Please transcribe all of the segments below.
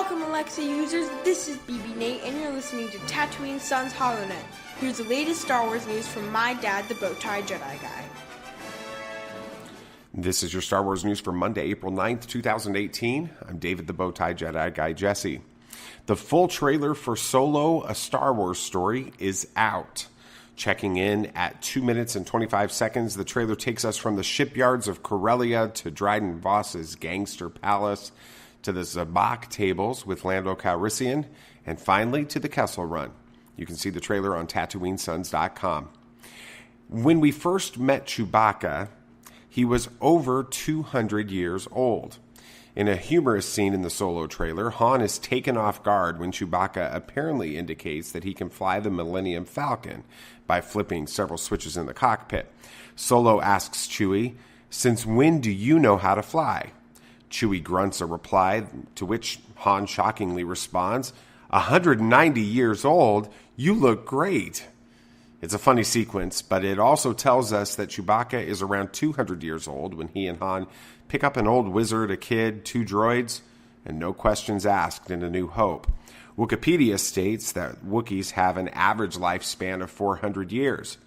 Welcome Alexa users, this is BB Nate and you're listening to Tatooine Sons HoloNet. Here's the latest Star Wars news from my dad, the Bowtie Jedi Guy. This is your Star Wars news for Monday, April 9th, 2018. I'm David the Bowtie Jedi Guy Jesse. The full trailer for Solo, A Star Wars Story is out. Checking in at 2 minutes and 25 seconds, the trailer takes us from the shipyards of Corellia to Dryden Vos's gangster palace, to the Sabacc tables with Lando Calrissian, and finally to the Kessel Run. You can see the trailer on TatooineSons.com. When we first met Chewbacca, he was over 200 years old. In a humorous scene in the Solo trailer, Han is taken off guard when Chewbacca apparently indicates that he can fly the Millennium Falcon by flipping several switches in the cockpit. Solo asks Chewie, "Since when do you know how to fly?" Chewie grunts a reply, to which Han shockingly responds, 190 years old? You look great." It's a funny sequence, but it also tells us that Chewbacca is around 200 years old when he and Han pick up an old wizard, a kid, 2 droids, and no questions asked in A New Hope. Wookiepedia states that Wookiees have an average lifespan of 400 years.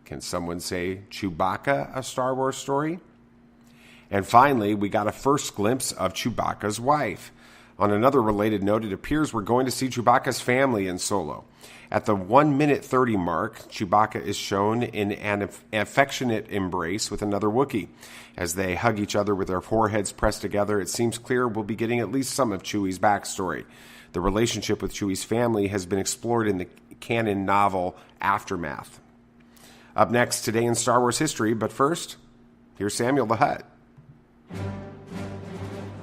Can someone say Chewbacca, A Star Wars Story? And finally, we got a first glimpse of Chewbacca's wife. On another related note, it appears we're going to see Chewbacca's family in Solo. At the 1 minute 30 mark, Chewbacca is shown in an affectionate embrace with another Wookiee. As they hug each other with their foreheads pressed together, it seems clear we'll be getting at least some of Chewie's backstory. The relationship with Chewie's family has been explored in the canon novel Aftermath. Up next, today in Star Wars history, but first, here's Samuel the Hutt.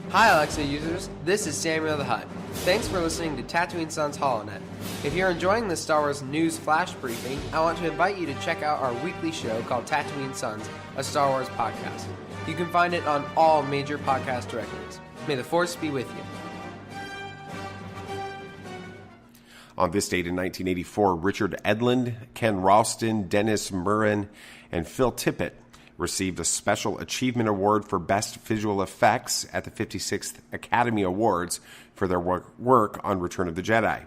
Hi Alexa users, this is Samuel the Hutt. Thanks for listening to Tatooine Sons HoloNet. If you're enjoying this Star Wars news flash briefing, I want to invite you to check out our weekly show called Tatooine Sons, a Star Wars podcast. You can find it on all major podcast directories. May the Force be with you. On this date in 1984, Richard Edlund, Ken Ralston, Dennis Muren, and Phil Tippett received a Special Achievement Award for Best Visual Effects at the 56th Academy Awards for their work on Return of the Jedi.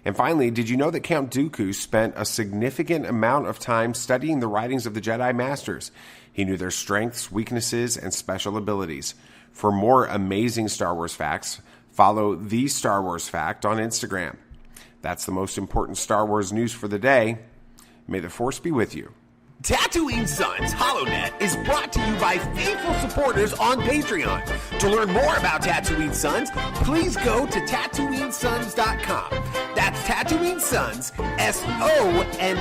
And finally, did you know that Count Dooku spent a significant amount of time studying the writings of the Jedi Masters? He knew their strengths, weaknesses, and special abilities. For more amazing Star Wars facts, follow The Star Wars Fact on Instagram. That's the most important Star Wars news for the day. May the Force be with you. Tatooine Sons HoloNet is brought to you by faithful supporters on Patreon. To learn more about Tatooine Sons, please go to TatooineSons.com. That's Tatooine Sons, SONS.com.